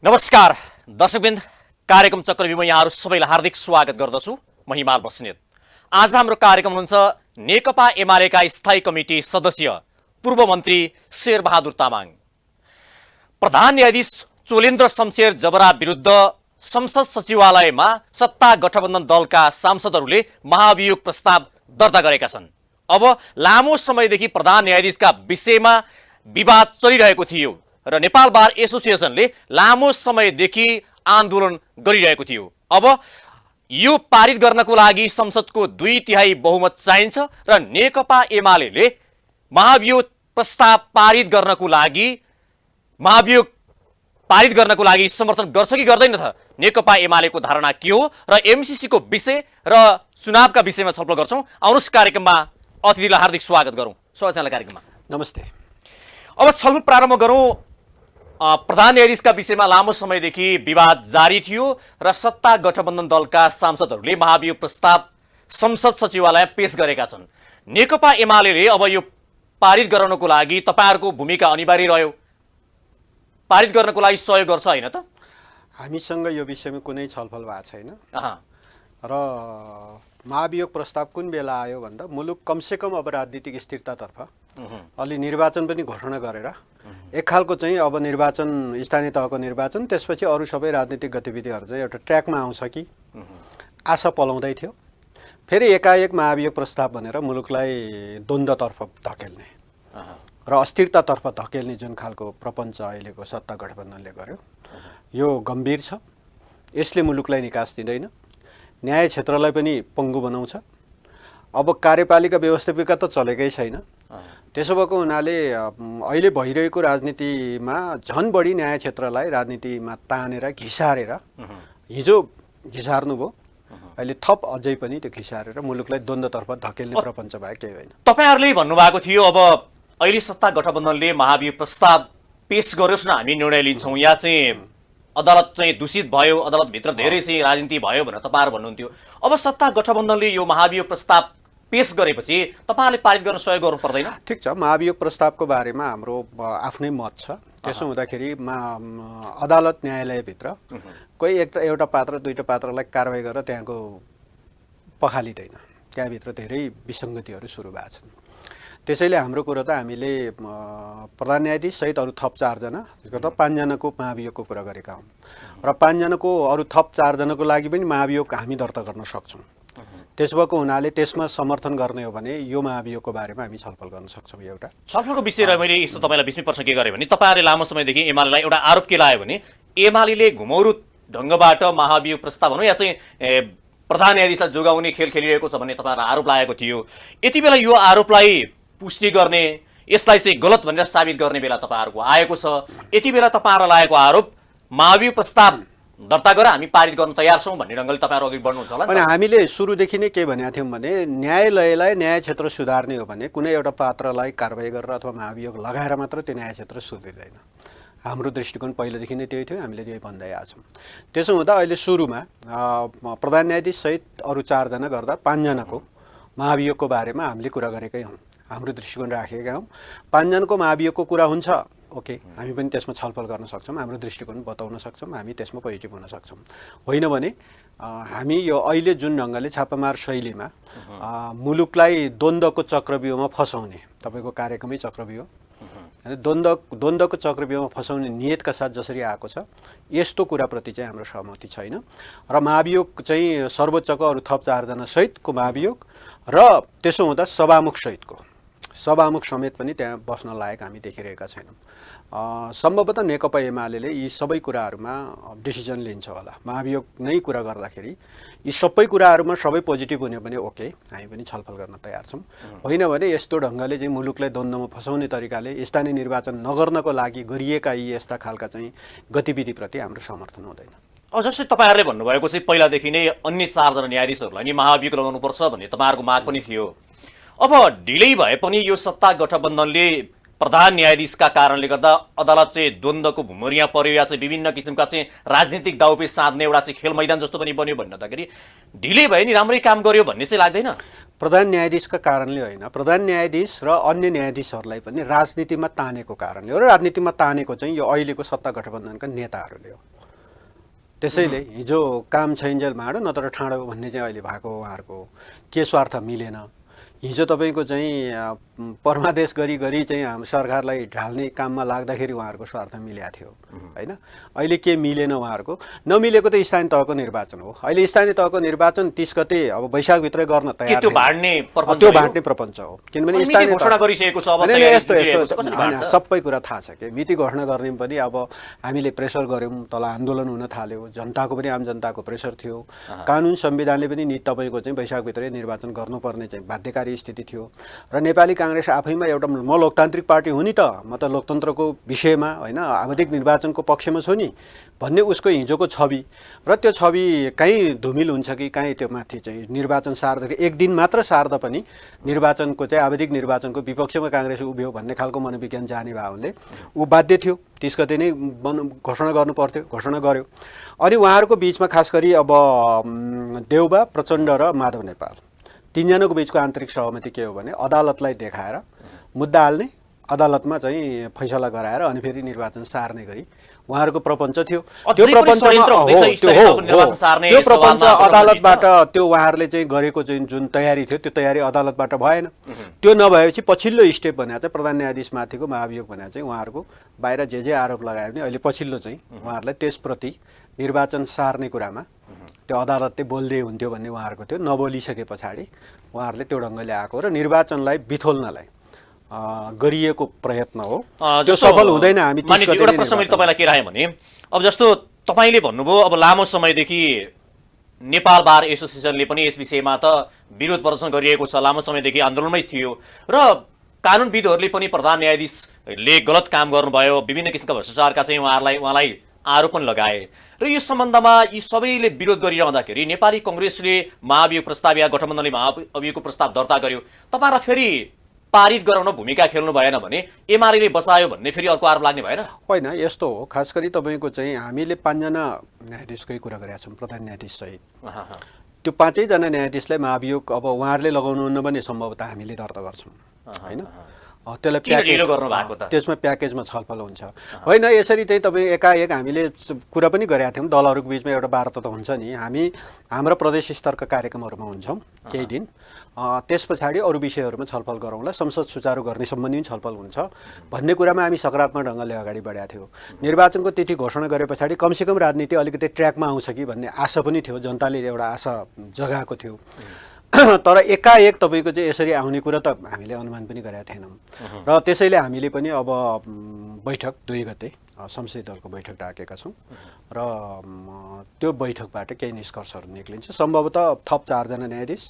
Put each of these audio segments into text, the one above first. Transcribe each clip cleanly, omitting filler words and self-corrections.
नमस्कार दर्शकवृन्द, कार्यक्रम चक्रव्यूहमा यहाँहरू सबैलाई हार्दिक स्वागत गर्दछु। म हिमाल बस्नेत। आज हाम्रो कार्यक्रम हुन्छ नेकपा एमालेका स्थायी कमिटी सदस्य पूर्व मन्त्री शेरबहादुर तामाङ, प्रधान न्यायाधीश चोलेन्द्र शमशेर जबरा विरुद्ध संसद सचिवालयमा सत्ता गठबन्धन दलका सांसदहरूले महाभियोग प्रस्ताव दर्ता गरेका छन्। अब लामो समयदेखि प्रधान न्यायाधीशका विषयमा विवाद चलिरहेको थियो र नेपाल बार एसोसिएसनले लामो समयदेखि आन्दोलन गरिरहेको थियो। अब यो पारित गर्नको लागि संसदको 2/3 बहुमत चाहिन्छ र नेकपा एमालेले महाभियोग प्रस्ताव पारित गर्नको लागि समर्थन गर्छ कि गर्दैन त? नेकपा एमालेको धारणा के हो र एमसीसीको विषय र चुनावका विषयमा छलफल गर्छौं। आउनुहोस् कार्यक्रममा अतिथिलाई हार्दिक स्वागत गरौं। स्वागत छ कार्यक्रममा। नमस्ते। अब छलफल प्रारम्भ गरौं। प्रधान न्यायाधीशका विषयमा लामो समयदेखि विवाद जारी थियो र सत्ता गठबन्धन दलका सांसदहरूले महाभियोग प्रस्ताव संसद सचिवालय पेश गरेका छन्। नेकपा एमालेले अब यो पारित गराउनको लागि तपाईहरुको भूमिका अनिवार्य रह्यो, पारित गर्नको लागि सहयोग गर्छ हैन त? हामीसँग यो विषयमा कुनै छलफल भएको छैन र महाभियोग प्रस्ताव कुन बेला आयो भन्दा मुलुक कमसेकम अब राजनीतिक स्थिरतातर्फ अलि निर्वाचन पनि घोषणा गरेर एक खालको चाहिँ अब निर्वाचन, स्थानीय तहको निर्वाचन, त्यसपछि अरू सबै राजनीतिक गतिविधिहरू चाहिँ एउटा ट्र्याकमा आउँछ कि आशा पलाउँदै थियो। फेरि एकाएक महाभियोग प्रस्ताव भनेर मुलुकलाई द्वन्द्वतर्फ धकेल्ने र अस्थिरतातर्फ धकेल्ने जुन खालको प्रपञ्च अहिलेको सत्ता गठबन्धनले गर्यो, यो गम्भीर छ। यसले मुलुकलाई निकास दिँदैन, न्याय क्षेत्रलाई पनि पङ्गु बनाउँछ। अब कार्यपालिका व्यवस्थापिका त चलेकै छैन। त्यसो भएको हुनाले अहिले भइरहेको राजनीतिमा झन बढी न्याय क्षेत्रलाई राजनीतिमा तानेर घिसारेर, हिजो घिसार्नुभयो, अहिले थप अझै पनि त्यो घिसारेर मुलुकलाई द्वन्द्वतर्फ धकेल्ने प्रपञ्च भए केही होइन। तपाईहरुले भन्नुभएको थियो अब अहिले सत्ता गठबन्धनले महाभियोग प्रस्ताव पेश गर्योस् न, हामी निर्णय लिन्छौं, या चाहिँ अदालत चाहिँ दूषित भयो, अदालतभित्र धेरै चाहिँ राजनीति भयो भनेर तपाईहरु भन्नुहुन्थ्यो। अब सत्ता गठबन्धनले यो महाभियोग प्रस्ताव पेश गरेपछि तपाईहरुले पारित गर्न सहयोग गर्नु पर्दैन? ठिक छ, महाभियोग प्रस्तावको बारेमा हाम्रो आफ्नै मत छ। त्यसो हुँदाखेरि अदालत न्यायालयभित्र कोही एउटा पात्र दुईटा पात्रलाई कारबाही गरेर त्यहाँको पखालिदैन, त्यहाँभित्र धेरै विसङ्गतिहरू सुरु भएको छन्। त्यसैले हाम्रो कुरो त हामीले प्रधान न्यायाधीश सहित अरू थप 4 जना, त 5 जनाको महाभियोगको कुरा गरेका हौं र 5 जनाको अरू थप 4 जनाको लागि पनि महाभियोग हामी दर्ता गर्न सक्छौं। त्यसो भएको हुनाले त्यसमा समर्थन गर्ने हो भने यो महाभियोगको बारेमा हामी छलफल गर्न सक्छौं। एउटा छलफलको विषय र मैले यस्तो तपाईलाई 20 प्रश्न के गरे भने तपाईहरुले लामो समयदेखि एमालेलाई एउटा आरोप के लाग्यो भने एमालेले घुमौरु ढंगबाट महाभियोग प्रस्ताव भनौं या चाहिँ प्रधान न्यायाधीशलाई जोगाउने खेल खेलिरहेको छ भन्ने तपाईहरुलाई आरोप लागेको थियो। यति बेला यो आरोपलाई पुष्टि गर्ने, यसलाई चाहिँ गलत भनेर साबित गर्ने बेला तपाईहरुको आएको छ। यति बेला तपाईहरुलाई लागेको आरोप महाभियोग प्रस्ताव दर्ता गरेर हामी पारित गर्न तयार छौं भन्ने ढंगले तपाईहरु अघि बढ्नुहुन्छ होला। अनि हामीले सुरुदेखि नै के भनेका थियौं भने न्यायालयलाई न्याय क्षेत्र सुधार्ने हो भने कुनै एउटा पात्रलाई कारबाही गरेर अथवा महाभियोग लगाएर मात्र त्यो न्याय क्षेत्र सुध्रिँदैन। हाम्रो दृष्टिकोण पहिलेदेखि नै त्यही थियो, हामीले त्यही भन्दै आछौं। त्यसो हुँदा अहिले सुरुमा प्रधान न्यायाधीश सहित अरू 4 जना गर्दा 5 जनाको महाभियोगको बारेमा हामीले कुरा गरेकै हौं, हाम्रो दृष्टिकोण राखेका हौं। 5 जनाको महाभियोगको कुरा हुन्छ, ओके, हामी पनि त्यसमा छलफल गर्न सक्छौं, हाम्रो दृष्टिकोण बताउन सक्छौं, हामी त्यसमा पोजिटिभ हुन सक्छौं। होइन भने हामी यो अहिले जुन ढंगले छापामार शैलीमा मुलुकलाई द्वन्द्वको चक्रव्यूहमा फसाउने, तपाईको कार्यक्रमै चक्रव्यूह, द्वन्द्वको चक्रव्यूहमा फसाउने नियतका साथ जसरी आएको छ, यस्तो कुराप्रति चाहिँ हाम्रो सहमति छैन र महाभियोग चाहिँ सर्वोच्चको अरू थप 4 जना सहितको महाभियोग र त्यसो हुँदा सभामुख समेत पनि त्यहाँ बस्न लायक हामी देखिरहेका छैनौं। सम्भवतः नेकपा एमालेले यी सबै कुराहरुमा डिसिजन लिन्छ होला। महाभियोग नै कुरा गर्दाखेरि यी सबै कुराहरुमा सबै पोजिटिभ हुने भने ओके, हामी पनि छलफल गर्न तयार छौं। होइन भने यस्तो ढंगले चाहिँ मुलुकलाई द्वन्द्वमा फसाउने तरिकाले स्थानीय निर्वाचन नगर्नको लागि गरिएका यी यस्ता खालका चाहिँ गतिविधिप्रति हाम्रो समर्थन हुँदैन। जस्तै तपाईहरुले भन्नुभएको चाहिँ पहिलादेखि नै अन्य 4 जना न्यायाधीशहरुलाई नि महाभियोग लगाउनु पर्छ भन्ने तपाईहरुको माग पनि थियो। अब ढिलै भए पनि यो सत्ता गठबन्धनले प्रधान न्यायाधीशका कारणले गर्दा अदालत चाहिँ द्वन्द्वको भुमरिया पर्यो या चाहिँ विभिन्न किसिमका चाहिँ राजनीतिक दाउपेच साध्ने एउटा चाहिँ खेल मैदान जस्तो पनि बन्यो भन्दाखेरि ढिलै भयो नि राम्रै काम गर्यो भन्ने चाहिँ लाग्दैन? प्रधान न्यायाधीशका कारणले होइन, प्रधान न्यायाधीश र अन्य न्यायाधीशहरूलाई पनि राजनीतिमा तानेको कारणले हो। र राजनीतिमा तानेको चाहिँ यो अहिलेको सत्ता गठबन्धनका नेताहरूले हो। त्यसैले हिजो काम छैन्जेल माडो नत्र ठाडो भन्ने चाहिँ अहिले भएको उहाँहरूको के स्वार्थ मिलेन। हिजो तपाईँको चाहिँ परमादेश गरी चाहिँ हाम्रो सरकारलाई ढाल्ने काममा लाग्दाखेरि उहाँहरूको स्वार्थ मिलेको थियो होइन। अहिले के मिलेन उहाँहरूको? नमिलेको त स्थानीय तहको निर्वाचन हो। अहिले स्थानीय तहको निर्वाचन 30 गते अब वैशाखभित्रै गर्न तयार, त्यो भाड्ने प्रपञ्च हो। किनभने स्थानीय घोषणा गरिसकेको छ, अब यस्तो सबै कुरा थाहा छ कि मिति घोषणा गर्ने पनि अब हामीले प्रेसर गऱ्यौँ, तल आन्दोलन हुन थाल्यो, जनताको पनि आम जनताको प्रेसर थियो, कानुन संविधानले पनि नि तपाईँको चाहिँ वैशाखभित्रै निर्वाचन गर्नुपर्ने चाहिँ बाध्यकारी स्थिति थियो। र नेपाली कांग्रेस आफैमा एउटा म लोकतान्त्रिक पार्टी हुँ नि त, म त लोकतन्त्रको विषयमा होइन आवधिक निर्वाचनको पक्षमा छु नि भन्ने उसको हिजोको छवि र त्यो छवि कहीँ धुमिल हुन्छ कि कहीँ त्यो माथि चाहिँ निर्वाचन सार्दाखेरि एक दिन मात्र सार्दा पनि निर्वाचनको चाहिँ आवधिक निर्वाचनको विपक्षमा कांग्रेस उभियो भन्ने खालको मनोविज्ञान जाने भावले ऊ बाध्य थियो 30 गते नै घोषणा गर्नु पर्थ्यो, घोषणा गर्यो। अनि उहाँहरूको बिचमा खास गरी अब देउबा प्रचण्ड र माधव नेपाल तीनजनाको बिचको आन्तरिक सहमति के हो भने अदालतलाई देखाएर मुद्दा हाल्ने, अदालतमा चाहिँ फैसला गराएर अनि फेरि निर्वाचन सार्ने गरी उहाँहरूको प्रपञ्च थियो। त्यो प्रपञ्च अदालतबाट त्यो उहाँहरूले चाहिँ गरेको जुन तयारी थियो त्यो तयारी अदालतबाट भएन। त्यो नभएपछि पछिल्लो स्टेप भने चाहिँ प्रधान न्यायाधीशमाथिको महाभियोग भने चाहिँ उहाँहरूको बाहिर जे आरोप लगायो भने अहिले पछिल्लो चाहिँ उहाँहरूलाई त्यसप्रति निर्वाचन सार्ने कुरामा त्यो अदालतले बोल्दै हुन्थ्यो भन्ने उहाँहरूको थियो। नबोलिसके पछाडि उहाँहरूले त्यो ढङ्गले आएको र निर्वाचनलाई बिथोल्नलाई गरिएको प्रयत्न हो, त्यो सफल हुँदैन। हामी एउटा प्रश्न मैले तपाईँलाई के राखेँ भने अब जस्तो तपाईँले भन्नुभयो अब लामो समयदेखि नेपाल बार एसोसिएसनले पनि यस विषयमा त विरोध प्रदर्शन गरिएको छ, लामो समयदेखि आन्दोलनमै थियो र कानुनविदहरूले पनि प्रधान न्यायाधीशले गलत काम गर्नुभयो, विभिन्न किसिमका भ्रष्टाचारका चाहिँ उहाँलाई आरोप पनि लगाए र यो सम्बन्धमा यी सबैले विरोध गरिरहँदाखेरि नेपाली कङ्ग्रेसले महाभियोग प्रस्ताव या गठबन्धनले महाभियोगको प्रस्ताव दर्ता गर्यो, तपाईँलाई फेरि पारित गराउन भूमिका खेल्नु भएन भने एमाले बचायो भन्ने फेरि अर्को आरोप लाग्ने भएन? होइन, यस्तो हो। खास गरी तपाईँको चाहिँ हामीले 5 जना न्यायाधीशकै कुरा गरेका छौँ प्रधान न्यायाधीश सहित। त्यो 5 जना न्यायाधीशलाई महाभियोग अब उहाँहरूले लगाउनुहुन्न भने सम्भवतः हामीले दर्ता गर्छौँ होइन। त्यसलाई त्यसमा प्याकेजमा छलफल हुन्छ होइन। यसरी चाहिँ तपाईँ एकाएक हामीले कुरा पनि गरेका थियौँ, दलहरूको बिचमा एउटा वार्ता त हुन्छ नि। हामी हाम्रो प्रदेश स्तरका कार्यक्रमहरूमा हुन्छौँ केही दिन, त्यस पछाडि अरू विषयहरूमा छलफल गरौँला, संसद सुचारू गर्ने सम्बन्धी छलफल हुन्छ भन्ने कुरामा हामी सकारात्मक ढङ्गले अगाडि बढाएको थियौँ। निर्वाचनको तिथि घोषणा गरे पछाडि कमसेकम राजनीति अलिकति ट्र्याकमा आउँछ कि भन्ने आशा पनि थियो, जनताले एउटा आशा जगाएको थियो। तर एकाएक तपाईँको चाहिँ यसरी आउने कुरा त हामीले अनुमान पनि गरेका थिएनौँ र त्यसैले हामीले पनि अब बैठक 2 गते संसदीय दलको बैठक डाकेका छौँ र त्यो बैठकबाट केही निष्कर्षहरू निक्लिन्छ। सम्भवतः थप 4 जना न्यायाधीश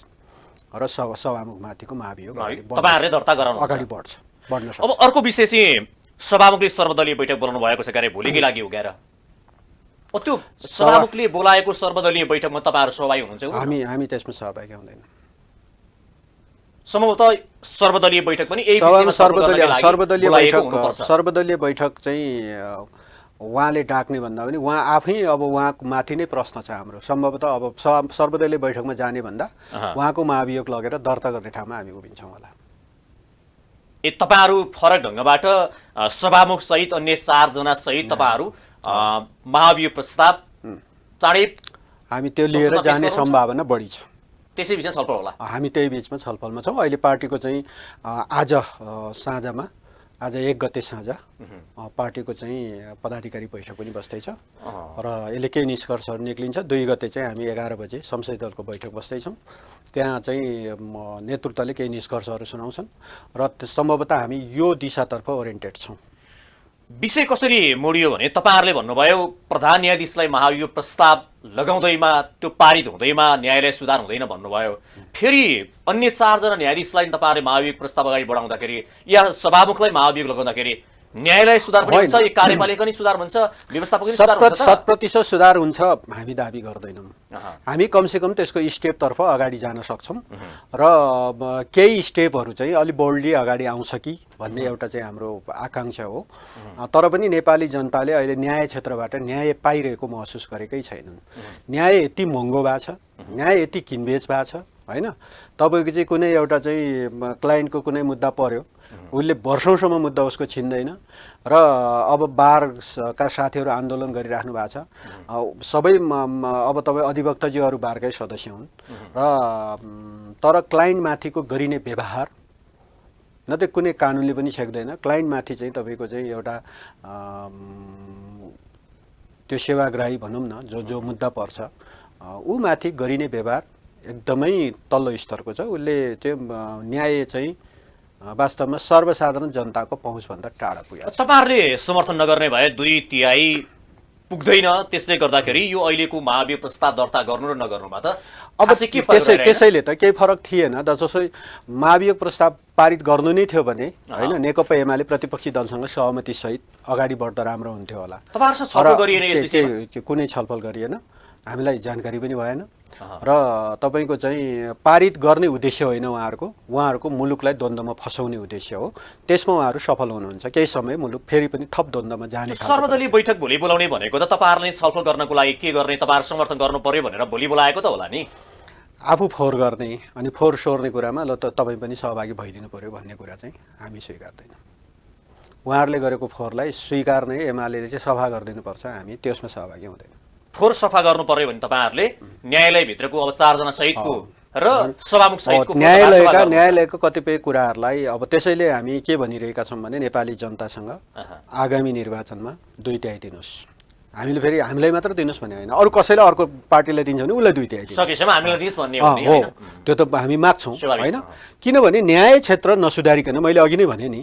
र सभामुखमाथिको महाभियोग तपाईँहरूले दर्ता गराउनु अगाडि बढ्न सक्छ। अब अर्को विषय चाहिँ सभामुखले सर्वदलीय बैठक बोलाउनु भएको छ क्यारे भोलिकै लागि हो क्यार? त्यो सभामुखले बोलाएको सर्वदलीय बैठकमा तपाईँहरू सहभागी हुनुहुन्छ? हामी त्यसमा सहभागी हुँदैन। सम्भवतः सर्वदलीय बैठक पनि सर्वदलीय बैठक चाहिँ उहाँले डाक्ने भन्दा पनि उहाँ आफै अब उहाँको माथि नै प्रश्न छ हाम्रो। सम्भवतः अब सर्वदलीय बैठकमा जाने भन्दा उहाँको महाभियोग लगेर दर्ता गर्ने ठाउँमा हामी उभिन्छौँ होला। तपाईँहरू फरक ढङ्गबाट सभामुख सहित अन्य 4 जना सहित तपाईँहरू महाभियोग प्रस्ताव चाँडै हामी त्यो लिएर जाने सम्भावना बढी छ। त्यसै विषय छलफल होला। हामी त्यही बिचमा छलफलमा छौँ। अहिले पार्टीको चाहिँ आज 1 गते साँझ पार्टीको चाहिँ पदाधिकारी बैठक पनि बस्दैछ र यसले केही निष्कर्षहरू निक्लिन्छ। 2 गते चाहिँ हामी 11 बजे संसदीय दलको बैठक बस्दैछौँ। त्यहाँ चाहिँ नेतृत्वले केही निष्कर्षहरू सुनाउँछन् र सम्भवतः हामी यो दिशातर्फ ओरिएन्टेड छौँ। विषय कसरी मोडियो भने तपाईँहरूले भन्नुभयो प्रधान न्यायाधीशलाई महाभियोग प्रस्ताव लगाउँदैमा त्यो पारित हुँदैमा न्यायालय सुधार हुँदैन भन्नुभयो। फेरि अन्य 4 जना न्यायाधीशलाई तपाईँहरूले महाभियोग प्रस्ताव अगाडि बढाउँदाखेरि या सभामुखलाई महाभियोग लगाउँदाखेरि न्यायालय सुधार पनि हुन्छ, यो कार्यपालिका नि सुधार हुन्छ, व्यवस्थापक नि सुधार हुन्छ। 100% सुधार हुन्छ हामी दाबी गर्दैनौँ। हामी कमसेकम त्यसको स्टेपतर्फ अगाडि जान सक्छौँ र केही स्टेपहरू चाहिँ अलि बोल्डली अगाडि आउँछ कि भन्ने एउटा चाहिँ हाम्रो आकाङ्क्षा हो। तर पनि नेपाली जनताले अहिले न्याय क्षेत्रबाट न्याय पाइरहेको महसुस गरेकै छैनन्। न्याय यति महँगो भएको छ, न्याय यति किनबेच भएको छ, होइन? तपाईँको चाहिँ कुनै एउटा चाहिँ क्लाइन्टको कुनै मुद्दा पर्यो, उसले वर्षौँसम्म मुद्दा उसको छिन्दैन र अब बारका साथीहरू आन्दोलन गरिराख्नु भएको छ। सबै अब तपाईँ अधिवक्ताजीहरू बारकै सदस्य हुन् र तर क्लाइन्टमाथिको गरिने व्यवहार न त कुनै कानुनले पनि छेक्दैन। क्लाइन्टमाथि चाहिँ तपाईँको चाहिँ एउटा त्यो सेवाग्राही भनौँ न, जो मुद्दा पर्छ ऊ माथि गरिने व्यवहार एकदमै तल्लो स्तरको छ। उसले त्यो न्याय चाहिँ वास्तवमा सर्वसाधारण जनताको पहुँचभन्दा टाढा पुगेको छ। तपाईँहरूले समर्थन नगर्ने भए 2/3 पुग्दैन, त्यसले गर्दाखेरि यो अहिलेको महाभियोग प्रस्ताव दर्ता गर्नु र नगर्नुमा त अब त्यसैले त केही फरक थिएन। जसै महाभियोग प्रस्ताव पारित गर्नु नै थियो भने होइन, नेकपा एमाले प्रतिपक्षी दलसँग सहमति सहित अगाडि बढ्दा राम्रो हुन्थ्यो होला। तपाईँहरूसँग छलफल गरिएन यस विषयमा? कुनै छलफल गरिएन, हामीलाई जानकारी पनि भएन र तपाईँको चाहिँ पारित गर्ने उद्देश्य होइन उहाँहरूको मुलुकलाई द्वन्द्वमा फसाउने उद्देश्य हो। त्यसमा उहाँहरू सफल हुनुहुन्छ। केही समय मुलुक फेरि पनि थप द्वन्द्वमा जाने। सर्वदलीय बैठक भोलि बोलाउने भनेको त तपाईँहरूले छलफल गर्नको लागि के गर्ने, तपाईँहरू समर्थन गर्नु पर्यो भनेर भोलि बोलाएको त होला नि? आफू फोहोर गर्ने अनि फोहोर सोर्ने कुरामा ल त तपाईँ पनि सहभागी भइदिनु पर्यो भन्ने कुरा चाहिँ हामी स्वीकार्दैनौँ। उहाँहरूले गरेको फोहोरलाई स्वीकार्ने एमाले चाहिँ सफा गरिदिनुपर्छ, हामी त्यसमा सहभागी हुँदैनौँ। फोहोर सफा गर्नु पर्यो भने तपाईँहरूले न्यायालयभित्रको अब 4 जना सहितको र सभामुख सहितको न्यायालयको कतिपय कुराहरूलाई अब त्यसैले हामी के भनिरहेका छौँ भने नेपाली जनतासँग आगामी निर्वाचनमा 2/3 दिनुहोस्। हामीले फेरि हामीलाई मात्र दिनुहोस् भन्ने होइन, अरू कसैले अर्को पार्टीलाई दिन्छ भने उसलाई 2/3 दिनुहोस्, सकेसम्म हामीलाई दिनुहोस् भन्ने हो नि? त्यो त हामी माग्छौँ होइन। किनभने न्याय क्षेत्र नसुधारिकन, मैले अघि नै भने नि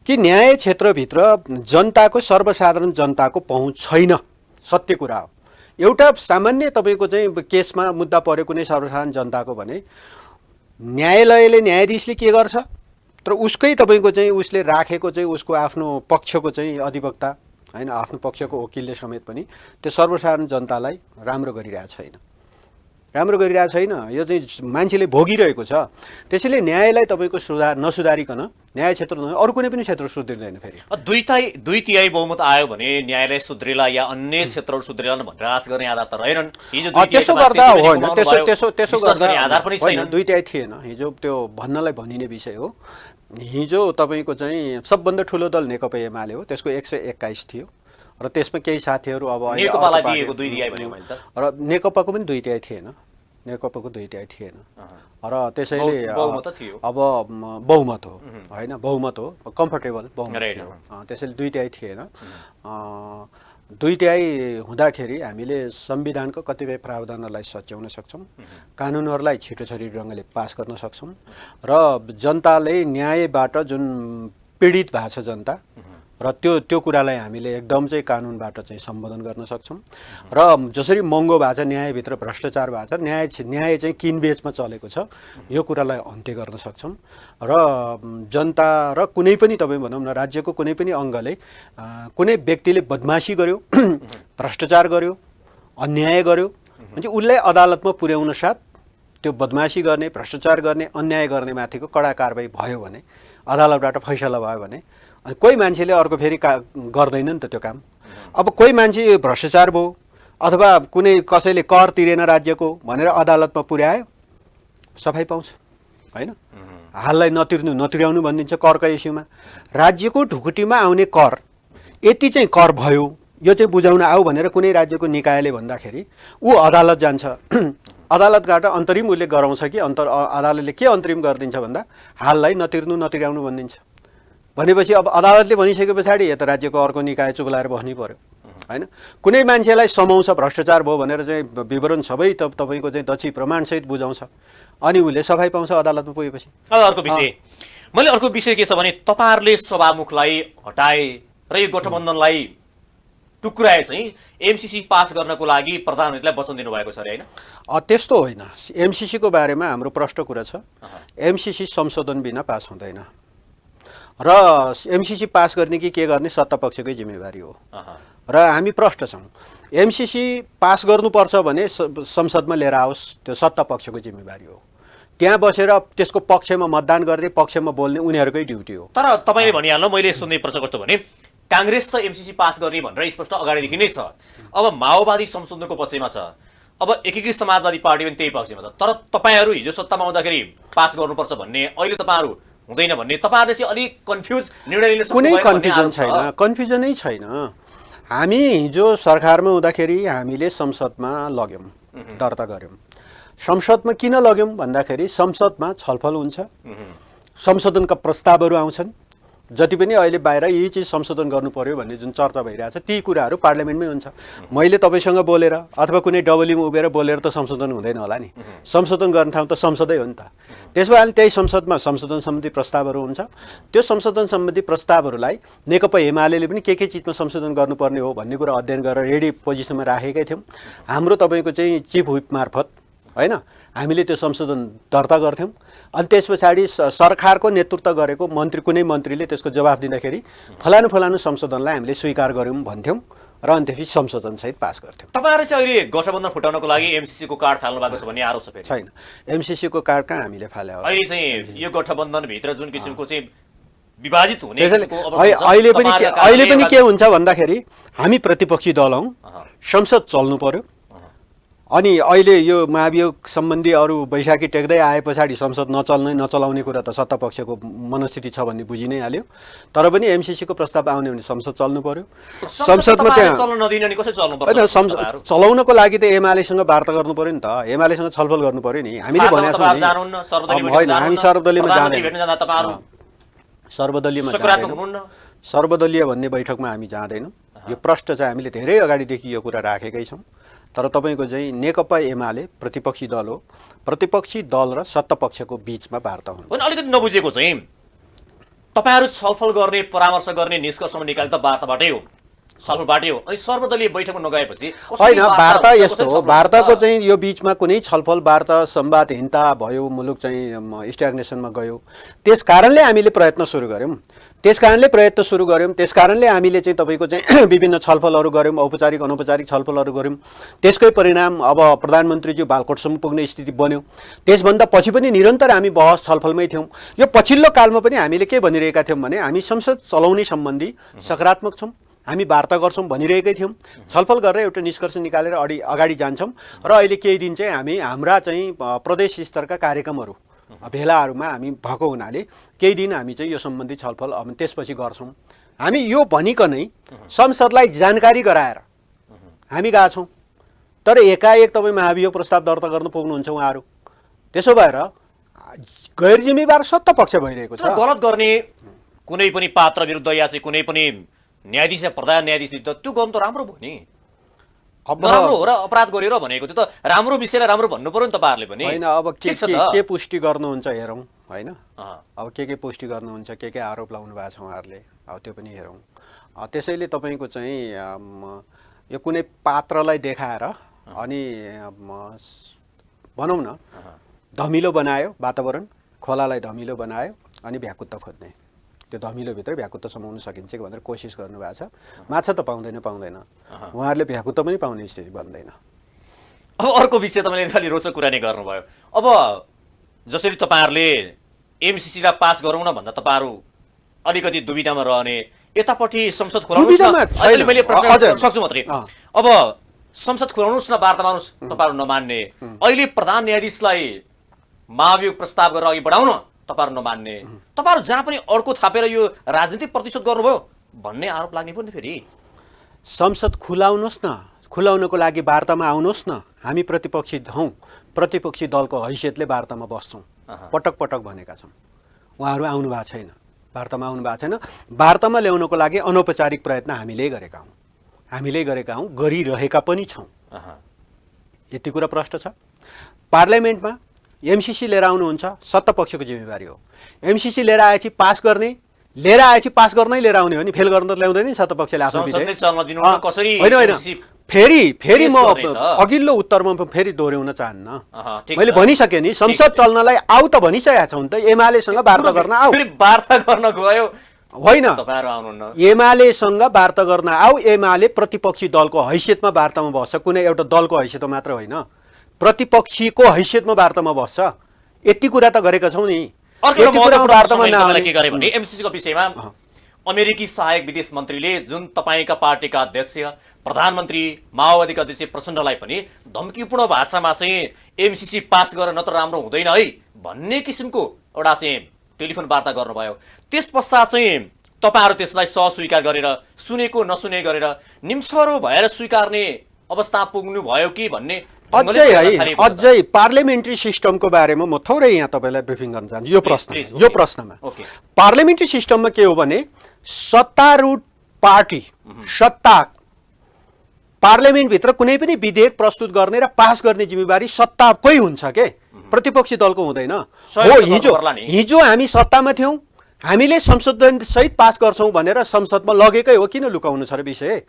कि न्याय क्षेत्रभित्र जनताको सर्वसाधारण जनताको पहुँच छैन, सत्य कुरा हो। एउटा सामान्य तपाईँको चाहिँ केसमा मुद्दा पर्यो कुनै सर्वसाधारण जनताको भने न्यायालयले न्यायाधीशले के गर्छ, तर उसकै तपाईँको चाहिँ उसले राखेको चाहिँ उसको आफ्नो पक्षको चाहिँ अधिवक्ता होइन, आफ्नो पक्षको वकिलले समेत पनि त्यो सर्वसाधारण जनतालाई राम्रो गरिरहेको छैन। यो चाहिँ मान्छेले भोगिरहेको छ। त्यसैले न्यायलाई तपाईँको नसुधारिकन न्याय क्षेत्र अरू कुनै पनि क्षेत्र सुध्रिँदैन। फेरि 2/3 बहुमत आयो भने न्यायालय सुध्रिला या अन्य क्षेत्रहरू सुध्रिला भनेर आश गर्ने आधार त रहेनन्। हिजो त्यसो गर्दा होइन, त्यसो गर्दा आधार पनि छैन। 2/3 थिएन हिजो, त्यो भन्नलाई भनिने विषय हो। हिजो तपाईँको चाहिँ सबभन्दा ठुलो दल नेकपा एमाले हो, त्यसको 121 थियो र त्यसमा केही साथीहरू अब नेकपालाई दिएको 2/3 भनेको मैले त, र नेकपाको पनि 2/3 थिएन, नेकपाको 2/3 थिएन र त्यसैले अब बहुमत हो होइन, बहुमत हो, कम्फर्टेबल बहुमत थियो। त्यसैले 2/3 थिएन। 2/3 हुँदाखेरि हामीले संविधानको कतिपय प्रावधानहरूलाई सच्याउन सक्छौँ, कानुनहरूलाई छिटो ढङ्गले पास गर्न सक्छौँ र जनताले न्यायबाट जुन पीडित भएको छ जनता र त्यो कुरालाई हामीले एकदम चाहिँ कानुनबाट चाहिँ सम्बोधन गर्न सक्छौँ र जसरी महँगो भएको छ न्यायभित्र भ्रष्टाचार भएको छ, न्याय चाहिँ किनबेचमा चलेको छ, यो कुरालाई अन्त्य गर्न सक्छौँ र जनता र कुनै पनि तपाईँ भनौँ न राज्यको कुनै पनि अङ्गले कुनै व्यक्तिले बदमासी गर्यो, भ्रष्टाचार गर्यो, अन्याय गर्यो भने उसलाई अदालतमा पुर्याउन साथ त्यो बदमासी गर्ने, भ्रष्टाचार गर्ने, अन्याय गर्ने माथिको कडा कारबाही भयो भने, अदालतबाट फैसला भयो भने अनि कोही मान्छेले अर्को फेरि गर्दैन नि त त्यो काम। अब कोही मान्छे भ्रष्टाचार भयो अथवा कुनै कसैले कर तिरेन राज्यको भनेर अदालतमा पुर्यायो, सफाइ पाउँछ होइन। हाललाई नतिर्याउनु भनिदिन्छ करको इस्युमा। राज्यको ढुकुटीमा आउने कर यति चाहिँ कर भयो, यो चाहिँ बुझाउन आऊ भनेर कुनै राज्यको निकायले भन्दाखेरि ऊ अदालत जान्छ। अदालतबाट अन्तरिम उसले गराउँछ कि अदालतले के अन्तरिम गरिदिन्छ भन्दा हाललाई नतिर्याउनु भनिदिन्छ। भनेपछि अब अदालतले भनिसके पछाडि यता राज्यको अर्को निकाय चुगलाएर बस्नै पर्यो होइन। कुनै मान्छेलाई समाउँछ भ्रष्टाचार भयो भनेर चाहिँ विवरण सबै तपाईँको चाहिँ दक्षी प्रमाणसहित बुझाउँछ अनि उसले सफाइ पाउँछ अदालतमा पुगेपछि। अर्को विषय मैले अर्को विषय के छ भने तपाईँहरूले सभामुखलाई हटाए र यो गठबन्धनलाई टुक्राए चाहिँ एमसीसी पास गर्नको लागि प्रधानमन्त्रीलाई वचन दिनुभएको छ अरे होइन? त्यस्तो होइन। एमसीसीको बारेमा हाम्रो प्रष्ट कुरा छ, एमसीसी संशोधन बिना पास हुँदैन र एमसिसी पास गर्ने कि के गर्ने सत्तापक्षकै जिम्मेवारी हो अहँ। र हामी प्रष्ट छौँ। एमसिसी पास गर्नुपर्छ भने संसदमा लिएर आओस्, त्यो सत्तापक्षको जिम्मेवारी हो। त्यहाँ बसेर त्यसको पक्षमा मतदान गर्ने, पक्षमा बोल्ने उनीहरूकै ड्युटी हो। तर तपाईँले भनिहाल्नु, मैले सुन्ने प्रश्न कस्तो भने काङ्ग्रेस त एमसिसी पास गर्ने भनेर स्पष्ट अगाडिदेखि नै छ। अब माओवादी संशोधनको पक्षमा छ, अब एकीकृत समाजवादी पार्टी पनि त्यही पक्षमा छ। तर तपाईँहरू हिजो सत्तामा आउँदाखेरि पास गर्नुपर्छ भन्ने, अहिले तपाईँहरू हुँदैन भन्ने, तपाईँहरूले चाहिँ अलिक कन्फ्युज निर्णय लिन सक्नु कुनै भयो भन्ने कन्फ्युजन आरोप छ। छैन, कन्फ्युजनै छैन। हामी हिजो सरकारमा हुँदाखेरि हामीले संसदमा लग्यौँ, दर्ता गऱ्यौँ। संसदमा किन लग्यौँ भन्दाखेरि संसदमा छलफल हुन्छ, संशोधनका प्रस्तावहरू आउँछन्। जति पनि अहिले बाहिर यही चिज संशोधन गर्नु पर्यो भन्ने जुन चर्चा भइरहेछ ती कुराहरू पार्लियामेन्टमै हुन्छ। मैले तपाईँसँग बोलेर अथवा कुनै डबलीमा उभिएर बोलेर त संशोधन हुँदैन होला नि। संशोधन गर्ने ठाउँ त संसदै हो नि त। त्यसो भए त्यही संसदमा संशोधन सम्बन्धी प्रस्तावहरू हुन्छ। त्यो संशोधन सम्बन्धी प्रस्तावहरूलाई नेकपा एमाले पनि के चिजमा संशोधन गर्नुपर्ने हो भन्ने कुरा अध्ययन गरेर रेडी पोजिसनमा राखेकै थियौँ। हाम्रो तपाईँको चाहिँ चिफ व्हिप मार्फत होइन हामीले त्यो संशोधन दर्ता गर्थ्यौँ। अनि त्यस पछाडि सरकारको नेतृत्व गरेको मन्त्री, कुनै मन्त्रीले त्यसको जवाफ दिँदाखेरि फलानु फलानु संशोधनलाई हामीले स्वीकार गऱ्यौँ भन्थ्यौँ र अनि त्यसपछि संशोधनसहित पास गर्थ्यौँ। तपाईँहरू चाहिँ अहिले गठबन्धन फुटाउनको लागि एमसिसीको कार्ड फाल्नु भएको छ भन्ने आरोप छ फेरि। छैन, एमसिसीको कार्ड कहाँ हामीले फाले हो। अहिले चाहिँ यो गठबन्धनभित्र जुन किसिमको चाहिँ विभाजित हुने त्यसैले किसिमको अवस्था छ, अहिले तपाईँहरूका पनि के हुन्छ भन्दाखेरि हामी प्रतिपक्षी दल हौँ, संसद चल्नु पर्यो। अनि अहिले यो महाभियोग सम्बन्धी अरू बैशाखी टेक्दै आए पछाडि संसद नचलाउने कुरा त सत्तापक्षको मनस्थिति छ भन्ने बुझि नै हाल्यो। तर पनि एमसिसीको प्रस्ताव आउने भने संसद चल्नु पर्यो। संसदमा त्यहाँ चल्न नदिन नि कसरी चल्नु पर्छ? होइन, चलाउनको लागि त एमालेसँग वार्ता गर्नु पर्यो नि त, एमालेसँग छलफल गर्नु पर्यो नि। हामीले भनेको छौँ नि, होइन हामी सर्वदलीयमा जाँदैनौँ, सर्वदलीय भन्ने बैठकमा हामी जाँदैनौँ। यो प्रश्न चाहिँ हामीले धेरै अगाडिदेखि यो कुरा राखेकै छौँ। तर तपाईँको चाहिँ नेकपा एमाले प्रतिपक्षी दल हो, प्रतिपक्षी दल र सत्तापक्षको बिचमा वार्ता हुन्छ। अलिकति नबुझेको चाहिँ तपाईँहरू छलफल गर्ने, परामर्श गर्ने, निष्कर्षमा निकाल्ने त वार्ताबाटै हो, छलफलबाटै हो। अनि सर्वदलीय बैठकमा नगएपछि होइन, वार्ता यस्तो हो, वार्ताको चाहिँ यो बिचमा कुनै छलफल वार्ता संवादहीनता भयो, मुलुक चाहिँ स्ट्याग्नेसनमा गयो। त्यस कारणले हामीले प्रयत्न सुरु गऱ्यौँ, त्यस कारणले हामीले चाहिँ तपाईँको चाहिँ विभिन्न छलफलहरू गऱ्यौँ, औपचारिक अनौपचारिक छलफलहरू गऱ्यौँ। त्यसकै परिणाम अब प्रधानमन्त्रीज्यू बालकोटसम्म पुग्ने स्थिति बन्यो। त्यसभन्दा पछि पनि निरन्तर हामी बहस छलफलमै थियौँ। यो पछिल्लो कालमा पनि हामीले के भनिरहेका थियौँ भने हामी संसद चलाउने सम्बन्धी सकारात्मक छौँ, हामी वार्ता गर्छौँ भनिरहेकै थियौँ। छलफल गरेर एउटा निष्कर्ष निकालेर अगाडि जान्छौँ। र अहिले केही दिन चाहिँ हामी हाम्रा चाहिँ प्रदेश स्तरका कार्यक्रमहरू भेलाहरूमा हामी भएको हुनाले केही दिन हामी चाहिँ यो सम्बन्धी छलफल अब त्यसपछि गर्छौँ। हामी यो भनिकनै संसदलाई जानकारी गराएर हामी गएको छौँ। तर एकाएक तपाईँ महाभियोग प्रस्ताव दर्ता गर्न पुग्नुहुन्छ उहाँहरू। त्यसो भएर गैर जिम्मेवार सत्तापक्ष भइरहेको छ। गलत गर्ने कुनै पनि पात्र विरुद्ध या चाहिँ कुनै पनि न्यायाधीश या प्रधान न्यायाधीश विरुद्ध त्यो गर्नु त राम्रो भयो नि। नराम्रो हो र अपराध गरेर भनेको त्यो त राम्रो विषयलाई राम्रो भन्नु पर्यो नि तपाईँहरूले पनि। होइन, अब के पुष्टि गर्नुहुन्छ हेरौँ होइन। अब के पुष्टि गर्नुहुन्छ, के आरोप लाउनु भएको छ उहाँहरूले, अब त्यो पनि हेरौँ। त्यसैले तपाईँको चाहिँ यो कुनै पात्रलाई देखाएर अनि भनौँ न धमिलो बनायो वातावरण, खोलालाई धमिलो बनायो अनि भ्याकुत्त खोज्ने, त्यो धमिलोभित्र भ्याकुत्त समाउन सकिन्छ कि भनेर कोसिस गर्नुभएको छ। माछा त पाउँदैन, उहाँहरूले भ्याकुत्त पनि पाउने स्थिति बन्दैन। अब अर्को विषय तपाईँले अलि रोचक कुरा नै गर्नुभयो। अब जसरी तपाईँहरूले एमसिसीलाई पास गरौँ न भन्दा तपाईँहरू अलिकति दुविधामा रहने, यतापट्टि संसद खुलाउनुहोस् न, अहिले मैले प्रश्न सक्छु मात्रै। अब संसद खुलाउनुहोस् न, वार्तामा आउनुहोस्, तपाईँहरू नमान्ने। अहिले प्रधान न्यायाधीशलाई महाभियोग प्रस्ताव गरेर अघि बढाउन तपाईँहरू नमान्ने, तपाईँहरू जहाँ पनि अर्को थापेर यो राजनीतिक प्रतिशोध गर्नुभयो भन्ने आरोप लाग्ने पनि फेरि। संसद खुलाउनुहोस् न, खुलाउनको लागि वार्तामा आउनुहोस् न, हामी प्रतिपक्षी हौँ, प्रतिपक्षी दलको हैसियतले वार्तामा बस्छौँ, पटक पटक भनेका छौँ। उहाँहरू आउनु भएको छैन, वार्तामा आउनु भएको छैन। वार्तामा ल्याउनको लागि अनौपचारिक प्रयत्न हामीले गरेका हौँ, गरिरहेका पनि छौँ। यति कुरा प्रष्ट छ। पार्लियामेन्टमा एमसिसी लिएर आउनुहुन्छ, सत्तापक्षको जिम्मेवारी हो। एमसिसी लिएर आएपछि पास गर्ने, लिएर आउने हो नि, फेल गर्न त ल्याउँदैन नि सत्तापक्षले आफ्नो विधेयक। होइन, फेरि म अघिल्लो उत्तरमा फेरि दोहोऱ्याउन चाहन्न। मैले भनिसकेँ नि, संसद चल्नलाई आऊ त भनिसकेका छौँ नि त, एमालेसँग वार्ता गर्न आऊ। वार्ता गर्न गयो होइन, तपाईहरु आउनुहुन्न। एमालेसँग वार्ता गर्न आऊ, एमाले प्रतिपक्षी दलको हैसियतमा वार्तामा बस्छ, कुनै एउटा दलको हैसियतमा मात्र होइन, प्रतिपक्षीको हैसियतमा वार्तामा बस्छ। यति कुरा त गरेका छौँ नि। अर्को यति कुरामा महत्त्वपूर्ण वार्तामा प्रश्न मैले नआउने के गरे भने एमसीसीको विषयमा अमेरिकी सहायक विदेश मन्त्रीले जुन तपाईका पार्टीका अध्यक्ष प्रधानमन्त्री माओवादीका अध्यक्ष प्रचण्डलाई पनि धम्कीपूर्ण भाषामा चाहिँ एमसीसी पास गरेर नत्र राम्रो हुँदैन है भन्ने किसिमको एउटा चाहिँ टेलिफोन वार्ता गर्नुभयो। त्यस पश्चात चाहिँ तपाईहरु त्यसलाई स्वीकार गरेर सुनेको नसुने गरेर निम्सरो भएर स्वीकार्ने अवस्था पुग्नु भयो कि भन्ने अझै पार्लियामेन्ट्री सिस्टमको बारेमा म थोरै यहाँ तपाईँलाई ब्रिफिङ गर्न चाहन्छु यो प्रश्नमा। पार्लियामेन्ट्री सिस्टममा के हो भने सत्तारूढ पार्टी सत्ता पार्लियामेन्टभित्र कुनै पनि विधेयक प्रस्तुत गर्ने र पास गर्ने जिम्मेवारी सत्ताकै हुन्छ के, प्रतिपक्षी दलको हुँदैन। हिजो हामी सत्तामा थियौँ, हामीले संशोधन सहित पास गर्छौँ भनेर संसदमा लगेकै हो, किन लुकाउनु छ र विषय?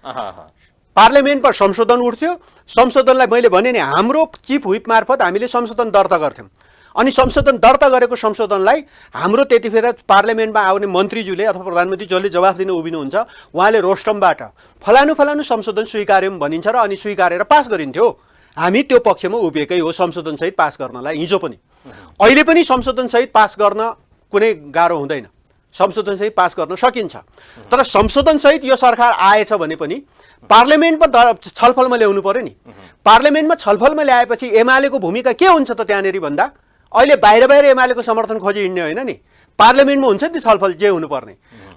पार्लियामेन्टमा संशोधन उठ्थ्यो, संशोधनलाई मैले भने नि हाम्रो चिफ व्हिप मार्फत हामीले संशोधन दर्ता गर्थ्यौँ, अनि संशोधन दर्ता गरेको संशोधनलाई हाम्रो त्यतिखेर पार्लियामेन्टमा आउने मन्त्रीज्यूले अथवा प्रधानमन्त्री जसले जवाफ दिन उभिनुहुन्छ उहाँले रोस्टमबाट फलानु फलानु संशोधन स्वीकार्यौँ भनिन्छ र अनि स्वीकारेर पास गरिन्थ्यो। हामी त्यो पक्षमा उभिएकै हो संशोधनसहित पास गर्नलाई। हिजो पनि अहिले पनि संशोधनसहित पास गर्न कुनै गाह्रो हुँदैन, संशोधनसहित पास गर्न सकिन्छ। तर संशोधनसहित यो सरकार आएछ भने पनि पार्लियामेन्टमा छलफलमा ल्याउनु पर्यो नि। पार्लियामेन्टमा छलफलमा ल्याएपछि एमालेको भूमिका के हुन्छ त त्यहाँनिर भन्दा अहिले बाहिर बाहिर एमालेको समर्थन खोजी हिँड्ने होइन नि, पार्लियामेन्टमा हुन्छ नि छलफल जे हुनुपर्ने।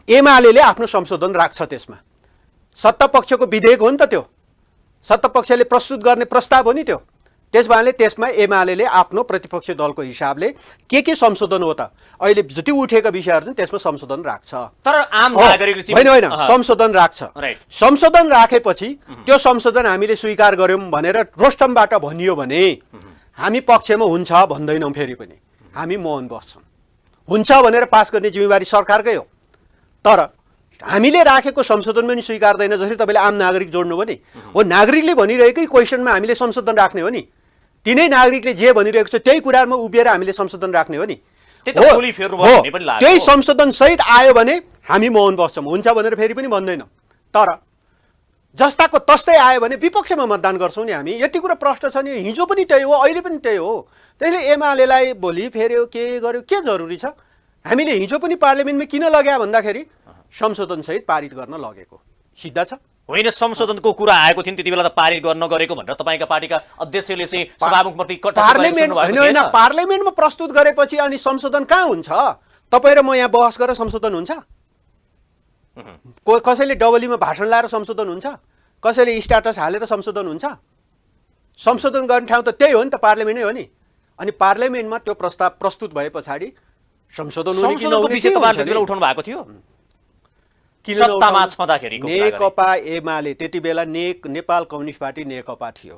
एमाले आफ्नो संशोधन राख्छ, त्यसमा सत्तापक्षको विधेयक हो नि त, त्यो सत्तापक्षले प्रस्तुत गर्ने प्रस्ताव हो नि त्यो। त्यसमाले त्यसमा एमाले आफ्नो प्रतिपक्षी दलको हिसाबले के संशोधन हो त अहिले जति उठेका विषयहरू त्यसमा संशोधन राख्छ। तर आम नागरिकले होइन संशोधन राख्छ। संशोधन राखेपछि त्यो संशोधन हामीले स्वीकार गर्यौं भनेर रोस्टमबाट भनियो भने हामी पक्षमा हुन्छ भन्दैनौँ, फेरि पनि हामी मौन बस्छौँ। हुन्छ भनेर पास गर्ने जिम्मेवारी सरकारकै हो, तर हामीले राखेको संशोधन पनि स्वीकार्दैन। जसरी तपाईँले आम नागरिक जोड्नु भने हो, नागरिकले भनिरहेकै क्वेसनमा हामीले संशोधन राख्ने हो नि, तिनै नागरिकले जे भनिरहेको छ त्यही कुरामा उभिएर हामीले संशोधन राख्ने हो नि। त्यही संशोधन सहित आयो भने हामी मौन बस्छौँ, हुन्छ भनेर फेरि पनि भन्दैनौँ। तर जस्ताको तस्तै आयो भने विपक्षमा मतदान गर्छौँ नि हामी। यति कुरा प्रश्न छ नि, हिजो पनि त्यही हो, अहिले पनि त्यही हो। त्यसले एमालेलाई भोलि फेर्यो के गर्यो के जरुरी छ? हामीले हिजो पनि पार्लियामेन्टमा किन लग्या भन्दाखेरि संशोधन सहित पारित गर्न लगेको सिद्धा छ। होइन, संशोधनको कुरा आएको थियो त्यति बेला त पारित गर्न गरेको भनेर तपाईका पार्टीका अध्यक्षले चाहिँ सभामुखप्रति पार्लियामेन्टमा प्रस्तुत गरेपछि अनि संशोधन कहाँ हुन्छ? तपाईँ र म यहाँ बहस गरेर संशोधन हुन्छ? कसैले डबलीमा भाषण लाएर संशोधन हुन्छ? कसैले स्ट्याटस हालेर संशोधन हुन्छ? संशोधन गर्ने ठाउँ त त्यही हो नि त, पार्लियामेन्टै हो नि। अनि पार्लियामेन्टमा त्यो प्रस्ताव प्रस्तुत भए पछाडि संशोधन हुने कि नहुने विषय तपाईहरुले बेला उठाउनु भएको थियो सत्तामा छँदाखेरिको नेकपा एमाले त्यति बेला नेपाल कम्युनिस्ट पार्टी नेकपा थियो,